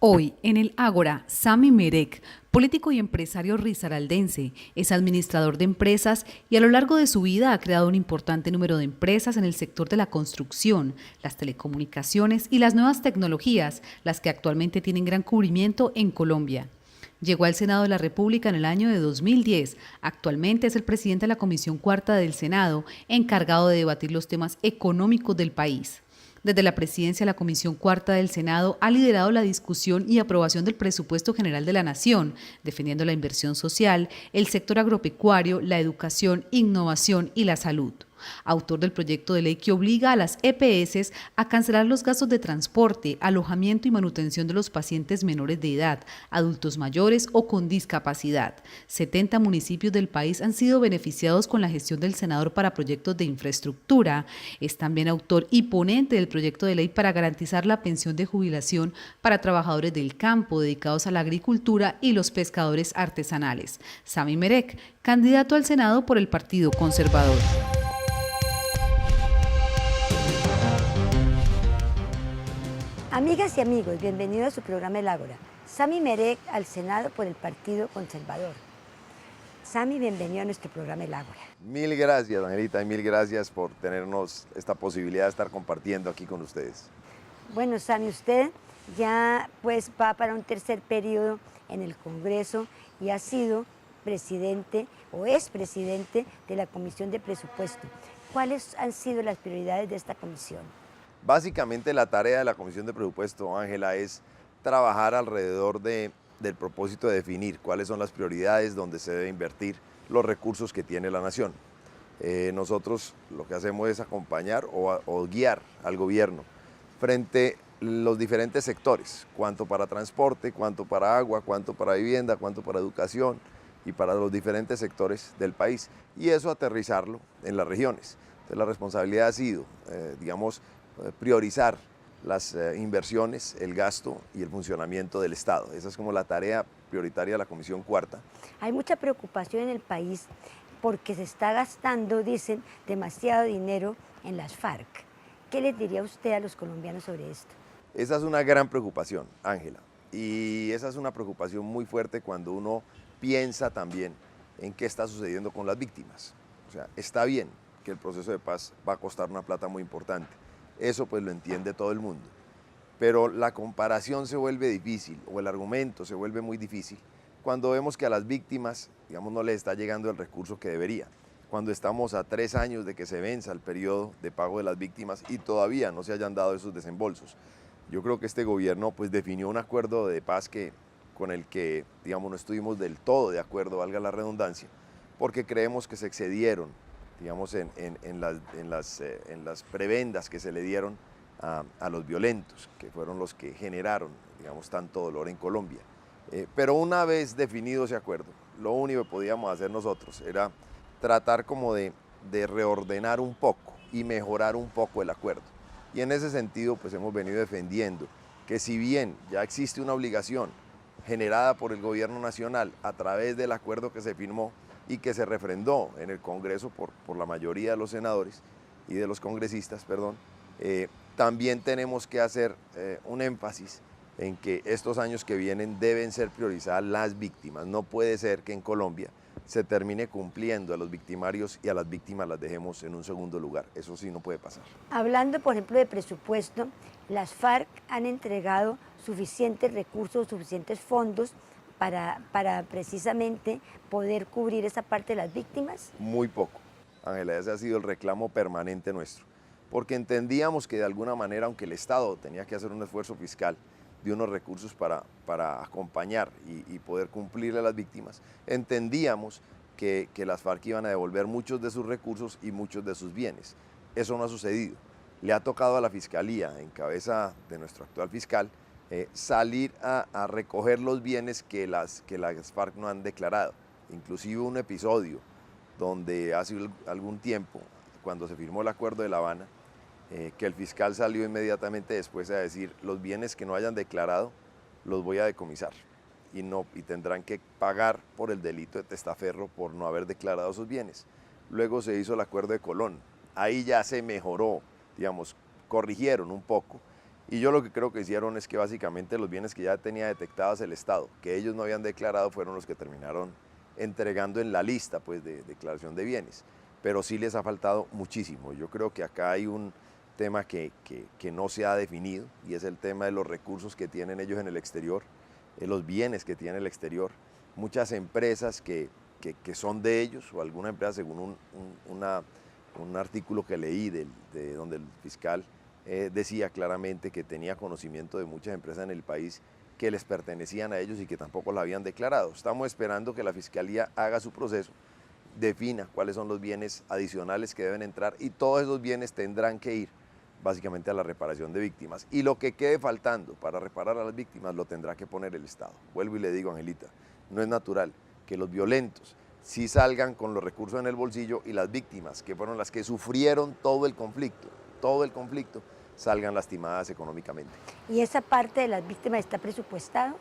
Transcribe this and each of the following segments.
Hoy, en el Ágora, Sami Merek, político y empresario risaraldense, es administrador de empresas y a lo largo de su vida ha creado un importante número de empresas en el sector de la construcción, las telecomunicaciones y las nuevas tecnologías, las que actualmente tienen gran cubrimiento en Colombia. Llegó al Senado de la República en el año de 2010. Actualmente es el presidente de la Comisión Cuarta del Senado, encargado de debatir los temas económicos del país. Desde la presidencia de la Comisión Cuarta del Senado ha liderado la discusión y aprobación del presupuesto general de la Nación, defendiendo la inversión social, el sector agropecuario, la educación, innovación y la salud. Autor del proyecto de ley que obliga a las EPS a cancelar los gastos de transporte, alojamiento y manutención de los pacientes menores de edad, adultos mayores o con discapacidad. 70 municipios del país han sido beneficiados con la gestión del senador para proyectos de infraestructura. Es también autor y ponente del proyecto de ley para garantizar la pensión de jubilación para trabajadores del campo dedicados a la agricultura y los pescadores artesanales. Sami Merek, candidato al Senado por el Partido Conservador. Amigas y amigos, bienvenidos a su programa El Ágora. Sami Merek al Senado por el Partido Conservador. Sami, bienvenido a nuestro programa El Ágora. Mil gracias, Angelita, y mil gracias por tenernos esta posibilidad de estar compartiendo aquí con ustedes. Bueno, Sami, usted ya pues va para un tercer periodo en el Congreso y ha sido presidente o es presidente de la Comisión de Presupuesto. ¿Cuáles han sido las prioridades de esta comisión? Básicamente la tarea de la Comisión de Presupuesto, Ángela, es trabajar alrededor del propósito de definir cuáles son las prioridades donde se debe invertir los recursos que tiene la nación. Nosotros lo que hacemos es acompañar o guiar al gobierno frente a los diferentes sectores, cuánto para transporte, cuánto para agua, cuánto para vivienda, cuánto para educación y para los diferentes sectores del país, y eso aterrizarlo en las regiones. Entonces, la responsabilidad ha sido, priorizar las inversiones, el gasto y el funcionamiento del Estado. Esa es como la tarea prioritaria de la Comisión Cuarta. Hay mucha preocupación en el país porque se está gastando, dicen, demasiado dinero en las FARC. ¿Qué les diría usted a los colombianos sobre esto? Esa es una gran preocupación, Ángela, y esa es una preocupación muy fuerte cuando uno piensa también en qué está sucediendo con las víctimas. O sea, está bien que el proceso de paz va a costar una plata muy importante. Eso pues lo entiende todo el mundo, pero la comparación se vuelve difícil o el argumento se vuelve muy difícil cuando vemos que a las víctimas, digamos, no les está llegando el recurso que debería, cuando estamos a 3 años de que se venza el periodo de pago de las víctimas y todavía no se hayan dado esos desembolsos. Yo creo que este gobierno pues definió un acuerdo de paz con el que, digamos, no estuvimos del todo de acuerdo, valga la redundancia, porque creemos que se excedieron, digamos, en las prebendas que se le dieron a los violentos, que fueron los que generaron, digamos, tanto dolor en Colombia. Pero una vez definido ese acuerdo, lo único que podíamos hacer nosotros era tratar como de reordenar un poco y mejorar un poco el acuerdo. Y en ese sentido, pues hemos venido defendiendo que si bien ya existe una obligación generada por el gobierno nacional a través del acuerdo que se firmó, y que se refrendó en el Congreso por la mayoría de los senadores y de los congresistas, también tenemos que hacer un énfasis en que estos años que vienen deben ser priorizadas las víctimas. No puede ser que en Colombia se termine cumpliendo a los victimarios y a las víctimas las dejemos en un segundo lugar. Eso sí no puede pasar. Hablando, por ejemplo, de presupuesto, las FARC han entregado suficientes recursos, suficientes fondos para precisamente poder cubrir esa parte de las víctimas? Muy poco, Ángela, ese ha sido el reclamo permanente nuestro, porque entendíamos que de alguna manera, aunque el Estado tenía que hacer un esfuerzo fiscal de unos recursos para acompañar y poder cumplirle a las víctimas, entendíamos que las FARC iban a devolver muchos de sus recursos y muchos de sus bienes. Eso no ha sucedido. Le ha tocado a la Fiscalía, en cabeza de nuestro actual fiscal, salir a recoger los bienes que las FARC no han declarado. Inclusive un episodio donde hace algún tiempo, cuando se firmó el acuerdo de La Habana, que el fiscal salió inmediatamente después a decir: los bienes que no hayan declarado los voy a decomisar y tendrán que pagar por el delito de testaferro por no haber declarado sus bienes. Luego se hizo el acuerdo de Colón, ahí ya se mejoró, digamos, corrigieron un poco Y yo lo que creo que hicieron es que básicamente los bienes que ya tenía detectados el Estado, que ellos no habían declarado, fueron los que terminaron entregando en la lista pues, de declaración de bienes. Pero sí les ha faltado muchísimo. Yo creo que acá hay un tema que no se ha definido y es el tema de los recursos que tienen ellos en el exterior, los bienes que tienen el exterior. Muchas empresas que son de ellos o alguna empresa, según un artículo que leí de donde el fiscal decía claramente que tenía conocimiento de muchas empresas en el país que les pertenecían a ellos y que tampoco la habían declarado. Estamos esperando que la Fiscalía haga su proceso, defina cuáles son los bienes adicionales que deben entrar y todos esos bienes tendrán que ir básicamente a la reparación de víctimas. Y lo que quede faltando para reparar a las víctimas lo tendrá que poner el Estado. Vuelvo y le digo, Angelita, no es natural que los violentos sí salgan con los recursos en el bolsillo y las víctimas, que fueron las que sufrieron todo el conflicto, salgan lastimadas económicamente. ¿Y esa parte de las víctimas está presupuestado?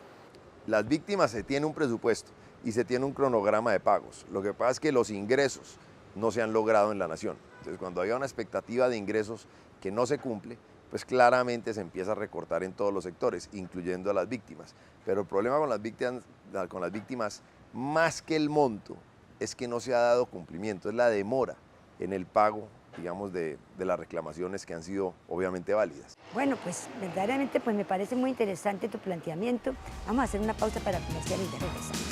Las víctimas se tiene un presupuesto y se tiene un cronograma de pagos. Lo que pasa es que los ingresos no se han logrado en la nación. Entonces, cuando hay una expectativa de ingresos que no se cumple, pues claramente se empieza a recortar en todos los sectores, incluyendo a las víctimas. Pero el problema con las víctimas, más que el monto, es que no se ha dado cumplimiento, es la demora en el pago, digamos, de las reclamaciones que han sido obviamente válidas. Bueno, pues verdaderamente pues me parece muy interesante tu planteamiento. Vamos a hacer una pausa para comercial y ya regresamos.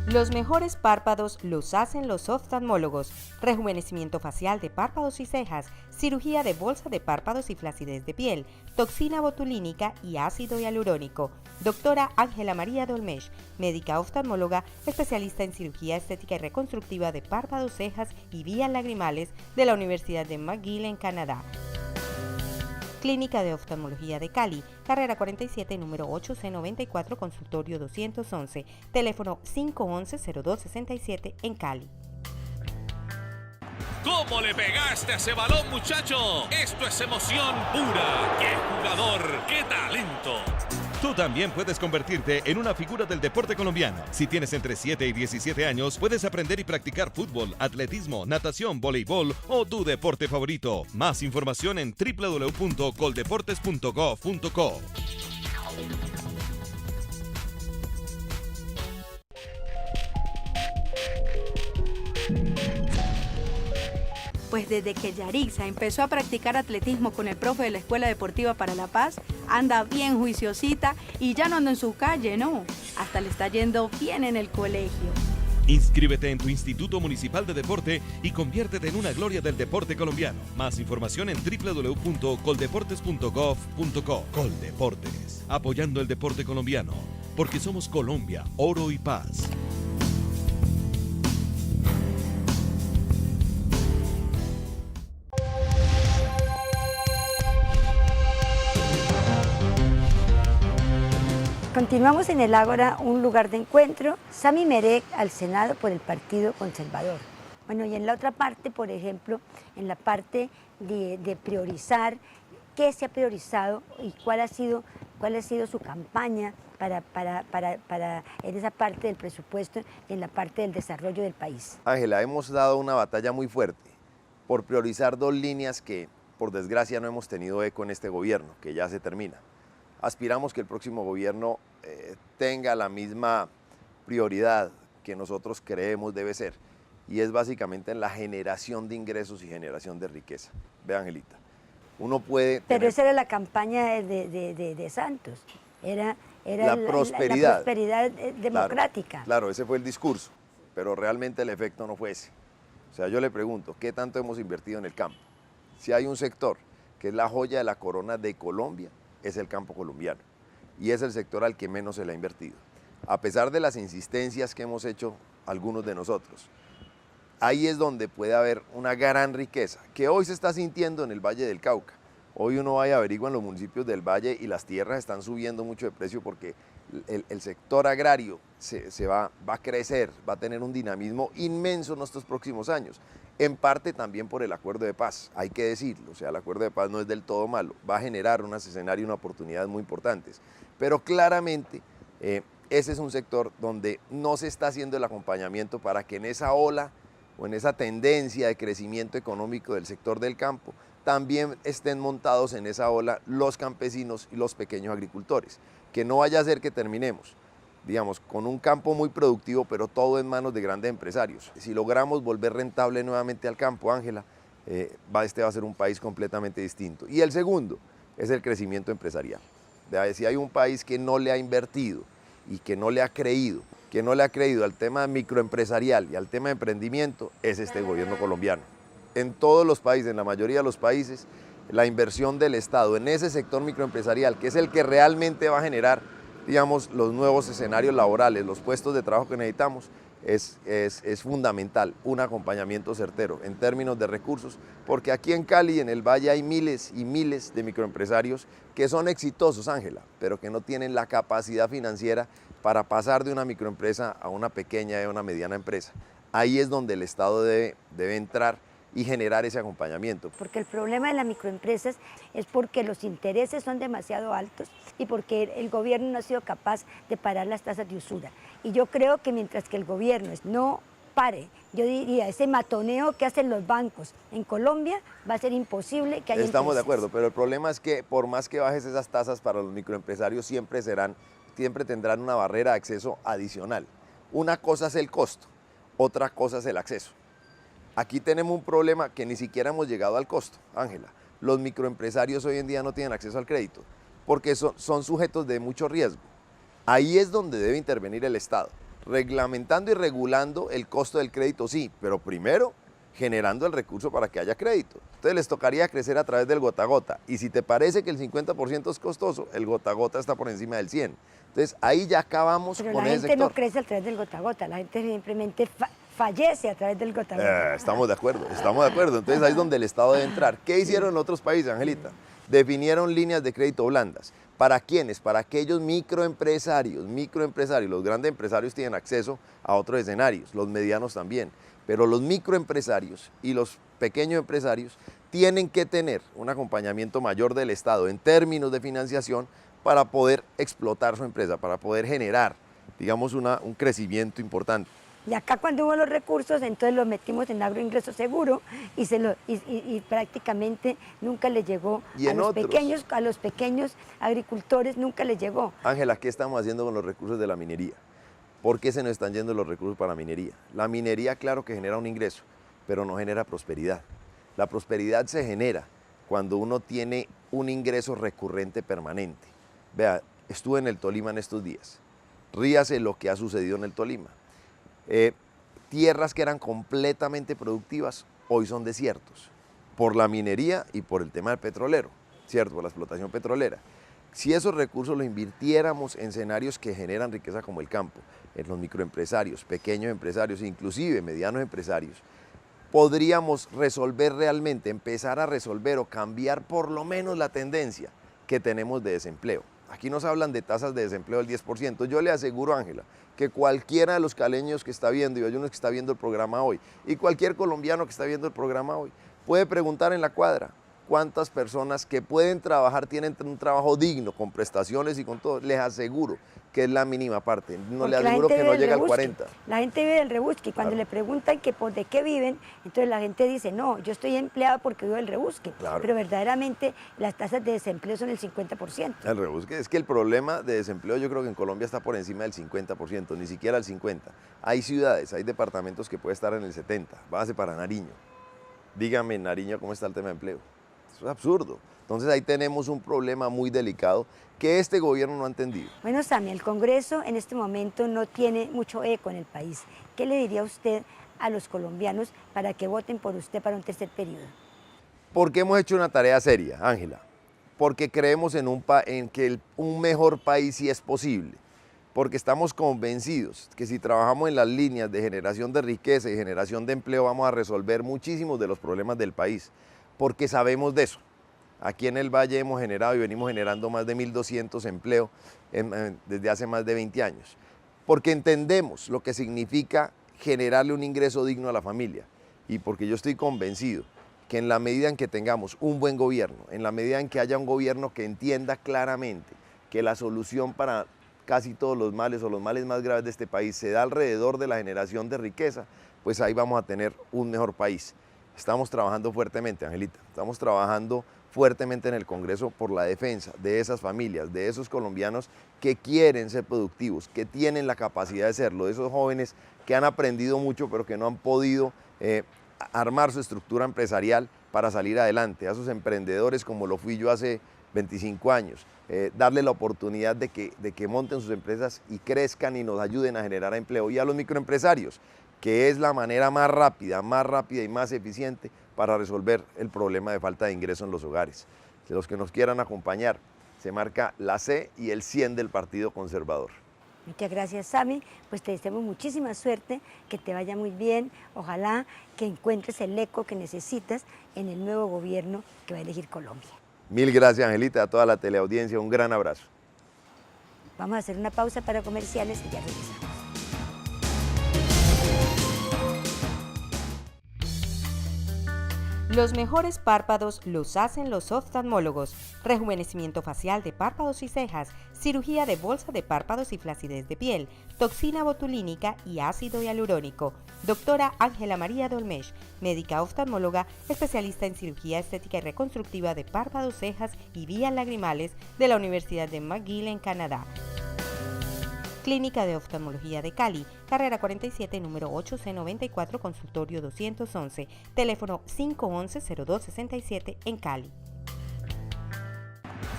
Los mejores párpados los hacen los oftalmólogos. Rejuvenecimiento facial de párpados y cejas, cirugía de bolsa de párpados y flacidez de piel, toxina botulínica y ácido hialurónico. Doctora Ángela María Dolmesh, médica oftalmóloga, especialista en cirugía estética y reconstructiva de párpados, cejas y vías lagrimales de la Universidad de McGill en Canadá. Clínica de Oftalmología de Cali, carrera 47, número 8C94, consultorio 211, teléfono 511-0267 en Cali. ¿Cómo le pegaste a ese balón, muchacho? Esto es emoción pura. ¡Qué jugador! ¡Qué talento! Tú también puedes convertirte en una figura del deporte colombiano. Si tienes entre 7 y 17 años, puedes aprender y practicar fútbol, atletismo, natación, voleibol o tu deporte favorito. Más información en www.coldeportes.gov.co. Pues desde que Yarixa empezó a practicar atletismo con el profe de la Escuela Deportiva para la Paz, anda bien juiciosita y ya no anda en su calle, no. Hasta le está yendo bien en el colegio. Inscríbete en tu Instituto Municipal de Deporte y conviértete en una gloria del deporte colombiano. Más información en www.coldeportes.gov.co. Coldeportes, apoyando el deporte colombiano, porque somos Colombia, oro y paz. Continuamos en el Ágora, un lugar de encuentro. Sami Merek al Senado por el Partido Conservador. Bueno, y en la otra parte, por ejemplo, en la parte de priorizar, ¿qué se ha priorizado y cuál ha sido su campaña para en esa parte del presupuesto y en la parte del desarrollo del país? Ángela, hemos dado una batalla muy fuerte por priorizar dos líneas que, por desgracia, no hemos tenido eco en este gobierno, que ya se termina. Aspiramos que el próximo gobierno tenga la misma prioridad que nosotros creemos debe ser, y es básicamente en la generación de ingresos y generación de riqueza. Ve, Angelita, uno puede... Pero esa era la campaña de Santos, era la prosperidad, la prosperidad democrática. Claro, ese fue el discurso, pero realmente el efecto no fue ese. O sea, yo le pregunto, ¿qué tanto hemos invertido en el campo? Si hay un sector que es la joya de la corona de Colombia, es el campo colombiano, y es el sector al que menos se le ha invertido, a pesar de las insistencias que hemos hecho algunos de nosotros. Ahí es donde puede haber una gran riqueza, que hoy se está sintiendo en el Valle del Cauca. Hoy uno va y averigua en los municipios del Valle y las tierras están subiendo mucho de precio porque el sector agrario va a crecer, va a tener un dinamismo inmenso en estos próximos años. En parte también por el acuerdo de paz, hay que decirlo, o sea, el acuerdo de paz no es del todo malo, va a generar un escenario y una oportunidades muy importantes, pero claramente ese es un sector donde no se está haciendo el acompañamiento para que en esa ola o en esa tendencia de crecimiento económico del sector del campo, también estén montados en esa ola los campesinos y los pequeños agricultores. Que no vaya a ser que terminemos, digamos, con un campo muy productivo, pero todo en manos de grandes empresarios. Si logramos volver rentable nuevamente al campo, Ángela, este va a ser un país completamente distinto. Y el segundo es el crecimiento empresarial. Si hay un país que no le ha invertido y que no le ha creído al tema microempresarial y al tema de emprendimiento, es este gobierno colombiano. En todos los países, en la mayoría de los países, la inversión del Estado en ese sector microempresarial, que es el que realmente va a generar, digamos, los nuevos escenarios laborales, los puestos de trabajo que necesitamos, es fundamental, un acompañamiento certero en términos de recursos, porque aquí en Cali, en el Valle, hay miles y miles de microempresarios que son exitosos, Ángela, pero que no tienen la capacidad financiera para pasar de una microempresa a una pequeña y a una mediana empresa. Ahí es donde el Estado debe entrar y generar ese acompañamiento. Porque el problema de las microempresas es porque los intereses son demasiado altos y porque el gobierno no ha sido capaz de parar las tasas de usura. Y yo creo que mientras que el gobierno no pare, yo diría, ese matoneo que hacen los bancos en Colombia, va a ser imposible que haya Estamos de intereses. acuerdo, pero el problema es que por más que bajes esas tasas para los microempresarios, siempre tendrán una barrera de acceso adicional. Una cosa es el costo, otra cosa es el acceso. Aquí tenemos un problema que ni siquiera hemos llegado al costo, Ángela. Los microempresarios hoy en día no tienen acceso al crédito porque son sujetos de mucho riesgo. Ahí es donde debe intervenir el Estado, reglamentando y regulando el costo del crédito, sí, pero primero generando el recurso para que haya crédito. Entonces les tocaría crecer a través del gota a gota. Y si te parece que el 50% es costoso, el gota a gota está por encima del 100%. Entonces ahí ya acabamos Pero con la ese gente sector. no crece a través del gota a gota, la gente simplemente fallece a través del gota a gota. Estamos de acuerdo, estamos de acuerdo. Entonces ahí es donde el Estado debe entrar. ¿Qué hicieron en otros países, Angelita? Definieron líneas de crédito blandas. ¿Para quiénes? Para aquellos microempresarios. Los grandes empresarios tienen acceso a otros escenarios, los medianos también. Pero los microempresarios y los pequeños empresarios tienen que tener un acompañamiento mayor del Estado en términos de financiación para poder explotar su empresa, para poder generar, digamos, un crecimiento importante. Y acá cuando hubo los recursos, entonces los metimos en agroingreso seguro y prácticamente nunca le llegó Y a en los pequeños agricultores, nunca les llegó. Ángela, ¿qué estamos haciendo con los recursos de la minería? ¿Por qué se nos están yendo los recursos para la minería? La minería, claro que genera un ingreso, pero no genera prosperidad. La prosperidad se genera cuando uno tiene un ingreso recurrente permanente. Vea, estuve en el Tolima en estos días. Ríase lo que ha sucedido en el Tolima. Tierras que eran completamente productivas hoy son desiertos por la minería y por el tema del petrolero, ¿cierto? Por la explotación petrolera. Si esos recursos los invirtiéramos en escenarios que generan riqueza como el campo, en los microempresarios, pequeños empresarios, inclusive medianos empresarios, podríamos resolver realmente, empezar a resolver o cambiar por lo menos la tendencia que tenemos de desempleo. Aquí nos hablan de tasas de desempleo del 10%. Yo le aseguro, Ángela, que cualquiera de los caleños que está viendo, y hay uno que está viendo el programa hoy, y cualquier colombiano que está viendo el programa hoy, puede preguntar en la cuadra cuántas personas que pueden trabajar tienen un trabajo digno, con prestaciones y con todo. Les aseguro que es la mínima parte. No le aseguro que no llega al 40%. La gente vive del rebusque y cuando le preguntan que por de qué viven, entonces la gente dice, no, yo estoy empleado porque vivo del rebusque. Claro. Pero verdaderamente las tasas de desempleo son el 50%. El rebusque, es que el problema de desempleo yo creo que en Colombia está por encima del 50%, ni siquiera el 50%. Hay ciudades, hay departamentos que puede estar en el 70%. Váyase para Nariño. Dígame en Nariño cómo está el tema de empleo. Eso es absurdo. Entonces ahí tenemos un problema muy delicado que este gobierno no ha entendido. Bueno, Sammy, el Congreso en este momento no tiene mucho eco en el país. ¿Qué le diría usted a los colombianos para que voten por usted para un tercer periodo? Porque hemos hecho una tarea seria, Ángela. Porque creemos en que un mejor país sí es posible. Porque estamos convencidos que si trabajamos en las líneas de generación de riqueza y generación de empleo vamos a resolver muchísimos de los problemas del país. Porque sabemos de eso. Aquí en el Valle hemos generado y venimos generando más de 1.200 empleos desde hace más de 20 años. Porque entendemos lo que significa generarle un ingreso digno a la familia. Y porque yo estoy convencido que en la medida en que tengamos un buen gobierno, en la medida en que haya un gobierno que entienda claramente que la solución para casi todos los males o los males más graves de este país se da alrededor de la generación de riqueza, pues ahí vamos a tener un mejor país. Estamos trabajando fuertemente, Angelita, estamos trabajando fuertemente en el Congreso por la defensa de esas familias, de esos colombianos que quieren ser productivos, que tienen la capacidad de serlo, de esos jóvenes que han aprendido mucho pero que no han podido armar su estructura empresarial para salir adelante, a esos emprendedores como lo fui yo hace 25 años, darle la oportunidad de que monten sus empresas y crezcan y nos ayuden a generar empleo, y a los microempresarios, que es la manera más rápida y más eficiente para resolver el problema de falta de ingreso en los hogares. De los que nos quieran acompañar, se marca la C y el 100 del Partido Conservador. Muchas gracias, Sami. Pues te deseamos muchísima suerte, que te vaya muy bien. Ojalá que encuentres el eco que necesitas en el nuevo gobierno que va a elegir Colombia. Mil gracias, Angelita, a toda la teleaudiencia. Un gran abrazo. Vamos a hacer una pausa para comerciales y ya regresamos. Los mejores párpados los hacen los oftalmólogos. Rejuvenecimiento facial de párpados y cejas, cirugía de bolsa de párpados y flacidez de piel, toxina botulínica y ácido hialurónico. Doctora Ángela María Dolmesh, médica oftalmóloga, especialista en cirugía estética y reconstructiva de párpados, cejas y vías lagrimales de la Universidad de McGill en Canadá. Clínica de Oftalmología de Cali, carrera 47, número 8C94, consultorio 211, teléfono 511-0267 en Cali.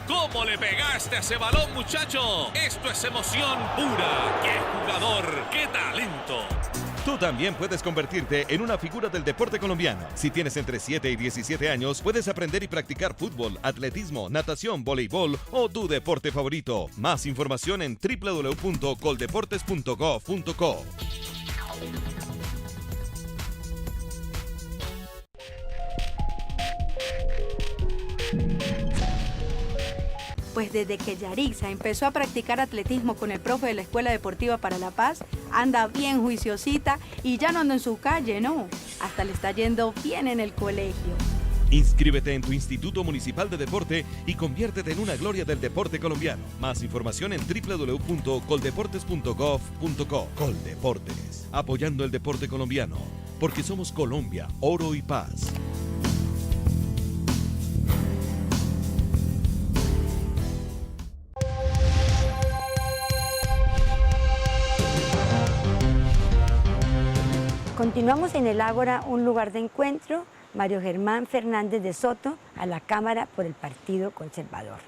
¿Cómo le pegaste a ese balón, muchacho? Esto es emoción pura. ¡Qué jugador! ¡Qué talento! Tú también puedes convertirte en una figura del deporte colombiano. Si tienes entre 7 y 17 años, puedes aprender y practicar fútbol, atletismo, natación, voleibol o tu deporte favorito. Más información en www.coldeportes.gov.co. Pues desde que Yarixa empezó a practicar atletismo con el profe de la Escuela Deportiva para la Paz, anda bien juiciosita y ya no anda en su calle, no. Hasta le está yendo bien en el colegio. Inscríbete en tu Instituto Municipal de Deporte y conviértete en una gloria del deporte colombiano. Más información en www.coldeportes.gov.co. Coldeportes, apoyando el deporte colombiano, porque somos Colombia, oro y paz. Continuamos en el Ágora, un lugar de encuentro. Mario Germán Fernández de Soto a la Cámara por el Partido Conservador.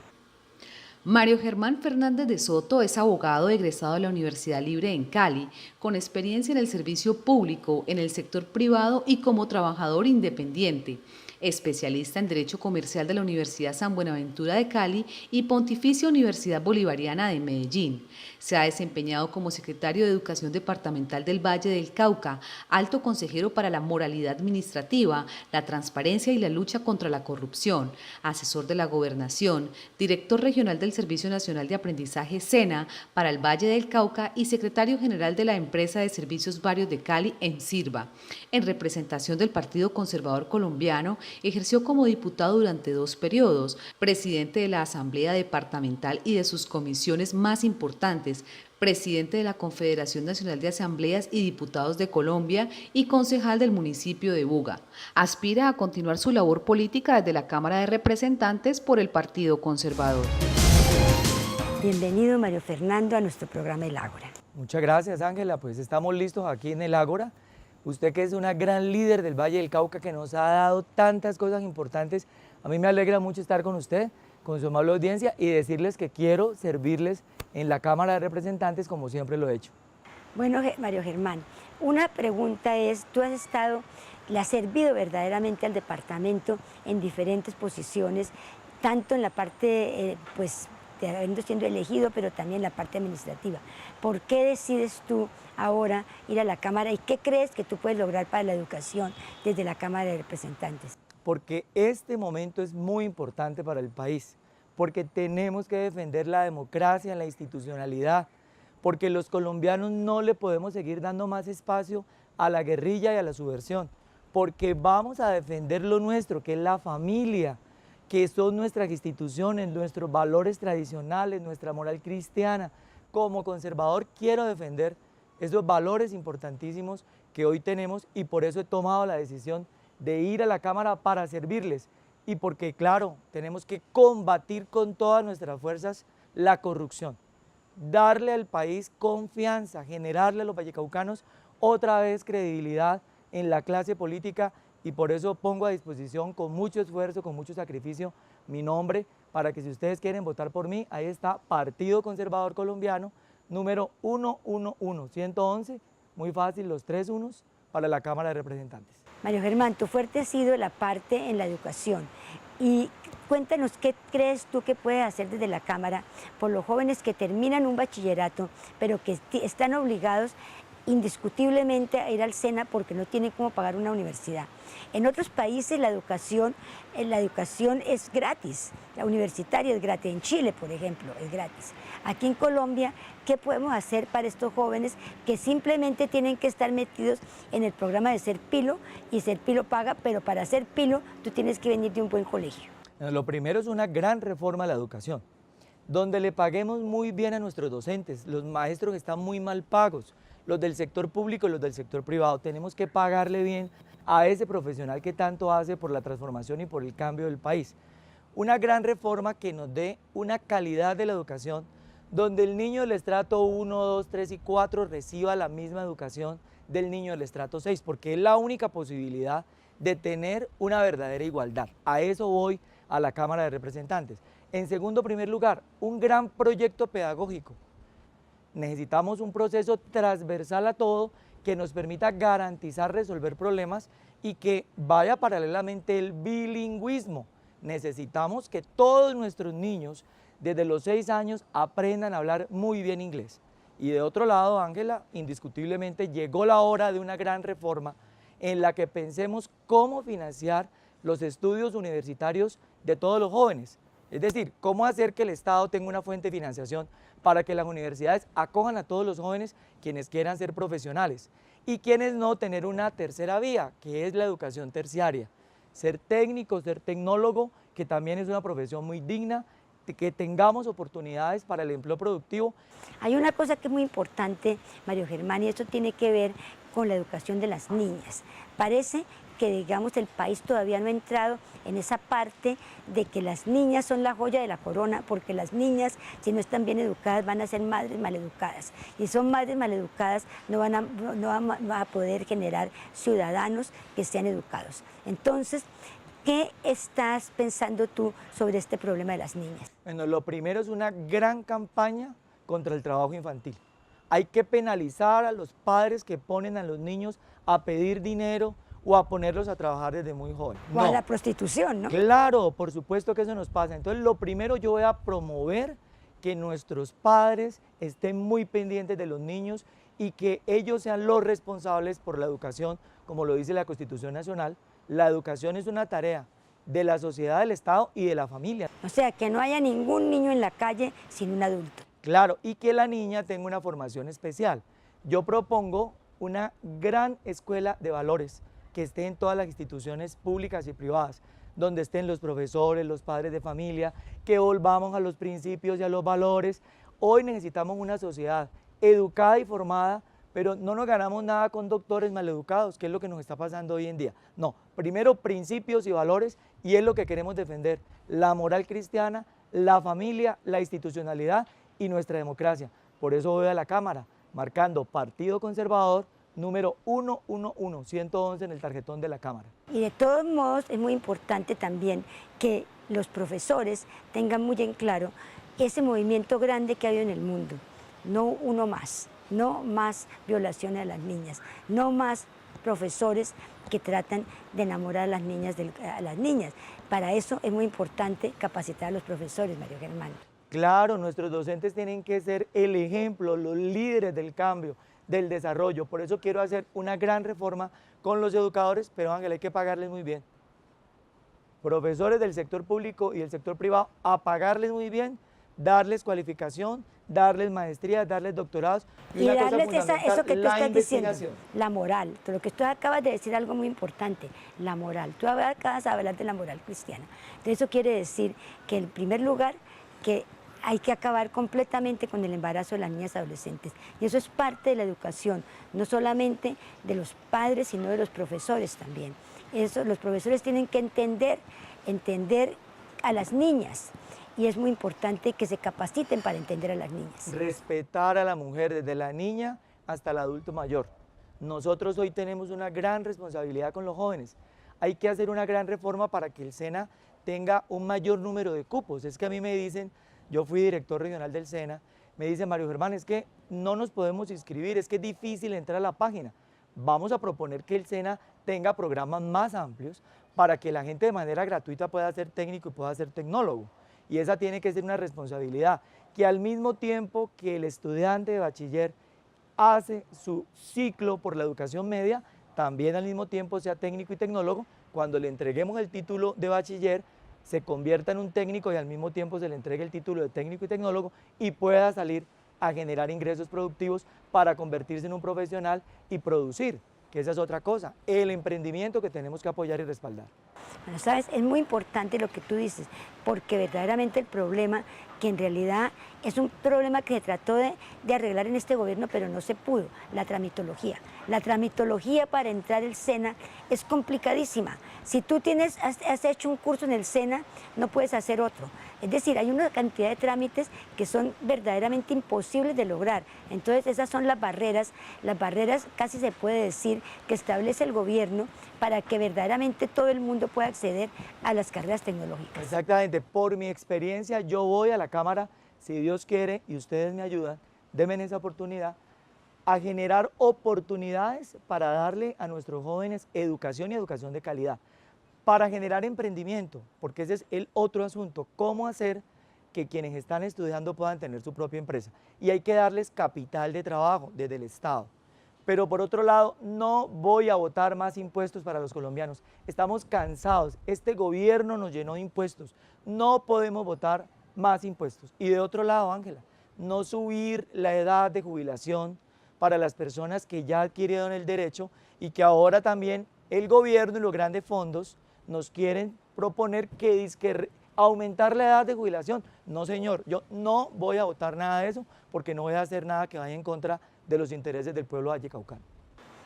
Mario Germán Fernández de Soto es abogado egresado de la Universidad Libre en Cali, con experiencia en el servicio público, en el sector privado y como trabajador independiente. Especialista en Derecho Comercial de la Universidad San Buenaventura de Cali y Pontificia Universidad Bolivariana de Medellín. Se ha desempeñado como secretario de Educación Departamental del Valle del Cauca, alto consejero para la moralidad administrativa, la transparencia y la lucha contra la corrupción, asesor de la Gobernación, director regional del Servicio Nacional de Aprendizaje SENA para el Valle del Cauca y secretario general de la Empresa de Servicios Varios de Cali, ENSIRVA. En representación del Partido Conservador Colombiano, ejerció como diputado durante 2 periodos, presidente de la Asamblea Departamental y de sus comisiones más importantes, presidente de la Confederación Nacional de Asambleas y Diputados de Colombia y concejal del municipio de Buga. Aspira a continuar su labor política desde la Cámara de Representantes por el Partido Conservador. Bienvenido, Mario Fernando, a nuestro programa El Ágora. Muchas gracias, Ángela. Pues estamos listos aquí en el Ágora. Usted que es una gran líder del Valle del Cauca que nos ha dado tantas cosas importantes. A mí me alegra mucho estar con usted, con su amable audiencia y decirles que quiero servirles en la Cámara de Representantes como siempre lo he hecho. Bueno, Mario Germán, una pregunta es, tú le has servido verdaderamente al departamento en diferentes posiciones, tanto en la parte, habiendo siendo elegido, pero también en la parte administrativa. ¿Por qué decides tú ahora ir a la Cámara y qué crees que tú puedes lograr para la educación desde la Cámara de Representantes? Porque este momento es muy importante para el país, porque tenemos que defender la democracia, la institucionalidad, porque los colombianos no le podemos seguir dando más espacio a la guerrilla y a la subversión, porque vamos a defender lo nuestro, que es la familia, que son nuestras instituciones, nuestros valores tradicionales, nuestra moral cristiana, como conservador quiero defender esos valores importantísimos que hoy tenemos y por eso he tomado la decisión de ir a la Cámara para servirles y porque, claro, tenemos que combatir con todas nuestras fuerzas la corrupción, darle al país confianza, generarle a los vallecaucanos otra vez credibilidad en la clase política y por eso pongo a disposición con mucho esfuerzo, con mucho sacrificio mi nombre para que si ustedes quieren votar por mí, ahí está Partido Conservador Colombiano, número 111, muy fácil, los 3 unos para la Cámara de Representantes. Mario Germán, tu fuerte ha sido la parte en la educación y cuéntanos qué crees tú que puedes hacer desde la Cámara por los jóvenes que terminan un bachillerato, pero que están obligados indiscutiblemente a ir al SENA porque no tienen cómo pagar una universidad. En otros países la educación es gratis, la universitaria es gratis, en Chile, por ejemplo, es gratis. Aquí en Colombia, ¿qué podemos hacer para estos jóvenes que simplemente tienen que estar metidos en el programa de Ser Pilo y Ser Pilo paga, pero para ser Pilo tú tienes que venir de un buen colegio? Lo primero es una gran reforma a la educación, donde le paguemos muy bien a nuestros docentes, los maestros están muy mal pagos, los del sector público y los del sector privado. Tenemos que pagarle bien a ese profesional que tanto hace por la transformación y por el cambio del país. Una gran reforma que nos dé una calidad de la educación donde el niño del estrato 1, 2, 3 y 4 reciba la misma educación del niño del estrato 6, porque es la única posibilidad de tener una verdadera igualdad. A eso voy a la Cámara de Representantes. En primer lugar, un gran proyecto pedagógico. Necesitamos un proceso transversal a todo que nos permita garantizar resolver problemas y que vaya paralelamente el bilingüismo. Necesitamos que todos nuestros niños desde los 6 años aprendan a hablar muy bien inglés. Y de otro lado, Ángela, indiscutiblemente llegó la hora de una gran reforma en la que pensemos cómo financiar los estudios universitarios de todos los jóvenes. Es decir, cómo hacer que el Estado tenga una fuente de financiación para que las universidades acojan a todos los jóvenes quienes quieran ser profesionales y quienes no, tener una tercera vía, que es la educación terciaria. Ser técnico, ser tecnólogo, que también es una profesión muy digna, que tengamos oportunidades para el empleo productivo. Hay una cosa que es muy importante, Mario Germán, y esto tiene que ver con la educación de las niñas. Parece que, digamos, el país todavía no ha entrado en esa parte de que las niñas son la joya de la corona, porque las niñas, si no están bien educadas, van a ser madres maleducadas. Y son madres maleducadas, no van a poder generar ciudadanos que sean educados. Entonces, ¿qué estás pensando tú sobre este problema de las niñas? Bueno, lo primero es una gran campaña contra el trabajo infantil. Hay que penalizar a los padres que ponen a los niños a pedir dinero o a ponerlos a trabajar desde muy joven. O a la prostitución, ¿no? Claro, por supuesto que eso nos pasa. Entonces, lo primero yo voy a promover que nuestros padres estén muy pendientes de los niños y que ellos sean los responsables por la educación, como lo dice la Constitución Nacional. La educación es una tarea de la sociedad, del Estado y de la familia. O sea, que no haya ningún niño en la calle sin un adulto. Claro, y que la niña tenga una formación especial. Yo propongo una gran escuela de valores que esté en todas las instituciones públicas y privadas, donde estén los profesores, los padres de familia, que volvamos a los principios y a los valores. Hoy necesitamos una sociedad educada y formada, pero no nos ganamos nada con doctores maleducados, que es lo que nos está pasando hoy en día. No, primero principios y valores, y es lo que queremos defender, la moral cristiana, la familia, la institucionalidad y nuestra democracia. Por eso voy a la Cámara, marcando Partido Conservador, número 111 en el tarjetón de la Cámara. Y de todos modos es muy importante también que los profesores tengan muy en claro ese movimiento grande que ha habido en el mundo, no uno más. No más violaciones a las niñas, no más profesores que tratan de enamorar a las niñas. Para eso es muy importante capacitar a los profesores, Mario Germán. Claro, nuestros docentes tienen que ser el ejemplo, los líderes del cambio, del desarrollo. Por eso quiero hacer una gran reforma con los educadores, pero Ángel, hay que pagarles muy bien. Profesores del sector público y del sector privado, a pagarles muy bien, darles cualificación, darles maestrías, darles doctorados y darles eso que tú estás diciendo, la moral. Lo que tú acabas de decir algo muy importante, la moral. Tú acabas de hablar de la moral cristiana. Entonces eso quiere decir que en primer lugar que hay que acabar completamente con el embarazo de las niñas y adolescentes. Y eso es parte de la educación, no solamente de los padres, sino de los profesores también. Eso, los profesores tienen que entender a las niñas. Y es muy importante que se capaciten para entender a las niñas. Respetar a la mujer desde la niña hasta el adulto mayor. Nosotros hoy tenemos una gran responsabilidad con los jóvenes. Hay que hacer una gran reforma para que el SENA tenga un mayor número de cupos. Es que a mí me dicen, yo fui director regional del SENA, me dice Mario Germán, es que no nos podemos inscribir, es que es difícil entrar a la página. Vamos a proponer que el SENA tenga programas más amplios para que la gente de manera gratuita pueda ser técnico y pueda ser tecnólogo. Y esa tiene que ser una responsabilidad, que al mismo tiempo que el estudiante de bachiller hace su ciclo por la educación media, también al mismo tiempo sea técnico y tecnólogo. Cuando le entreguemos el título de bachiller, se convierta en un técnico y al mismo tiempo se le entregue el título de técnico y tecnólogo y pueda salir a generar ingresos productivos para convertirse en un profesional y producir, que esa es otra cosa, el emprendimiento que tenemos que apoyar y respaldar. Bueno, sabes, es muy importante lo que tú dices, porque verdaderamente el problema, que en realidad es un problema que se trató de arreglar en este gobierno, pero no se pudo, la tramitología. La tramitología para entrar al SENA es complicadísima. Si tú has hecho un curso en el SENA, no puedes hacer otro. Es decir, hay una cantidad de trámites que son verdaderamente imposibles de lograr. Entonces, esas son las barreras casi se puede decir que establece el gobierno para que verdaderamente todo el mundo pueda acceder a las carreras tecnológicas. Exactamente, por mi experiencia yo voy a la Cámara, si Dios quiere y ustedes me ayudan, denme esa oportunidad, a generar oportunidades para darle a nuestros jóvenes educación y educación de calidad, para generar emprendimiento, porque ese es el otro asunto, cómo hacer que quienes están estudiando puedan tener su propia empresa. Y hay que darles capital de trabajo desde el Estado. Pero por otro lado, no voy a votar más impuestos para los colombianos. Estamos cansados, este gobierno nos llenó de impuestos, no podemos votar más impuestos. Y de otro lado, Ángela, no subir la edad de jubilación para las personas que ya adquirieron el derecho y que ahora también el gobierno y los grandes fondos nos quieren proponer que aumentar la edad de jubilación. No, señor, yo no voy a votar nada de eso porque no voy a hacer nada que vaya en contra de los intereses del pueblo vallecaucano.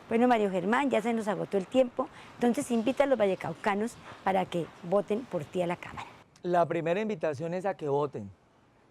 Bueno, Mario Germán, ya se nos agotó el tiempo, entonces invita a los vallecaucanos para que voten por ti a la Cámara. La primera invitación es a que voten.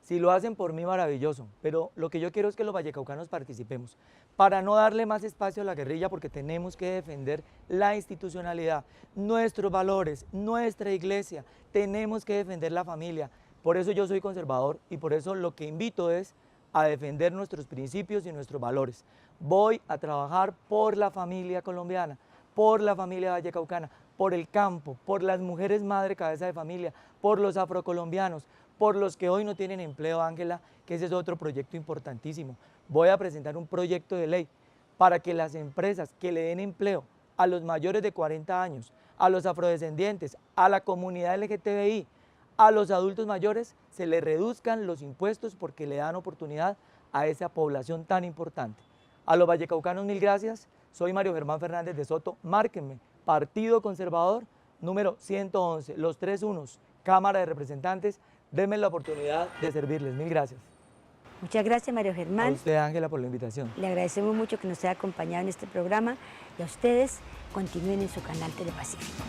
Si lo hacen por mí, maravilloso, pero lo que yo quiero es que los vallecaucanos participemos, para no darle más espacio a la guerrilla, porque tenemos que defender la institucionalidad, nuestros valores, nuestra iglesia, tenemos que defender la familia. Por eso yo soy conservador y por eso lo que invito es a defender nuestros principios y nuestros valores. Voy a trabajar por la familia colombiana, por la familia vallecaucana, por el campo, por las mujeres madre cabeza de familia, por los afrocolombianos, por los que hoy no tienen empleo, Ángela, que ese es otro proyecto importantísimo. Voy a presentar un proyecto de ley para que las empresas que le den empleo a los mayores de 40 años, a los afrodescendientes, a la comunidad LGTBI, a los adultos mayores, se les reduzcan los impuestos porque le dan oportunidad a esa población tan importante. A los vallecaucanos, mil gracias. Soy Mario Germán Fernández de Soto. Márquenme, Partido Conservador, número 111, los 3 unos, Cámara de Representantes. Denme la oportunidad de servirles. Mil gracias. Muchas gracias, Mario Germán. A usted, Ángela, por la invitación. Le agradecemos mucho que nos haya acompañado en este programa y a ustedes continúen en su canal Telepacífico.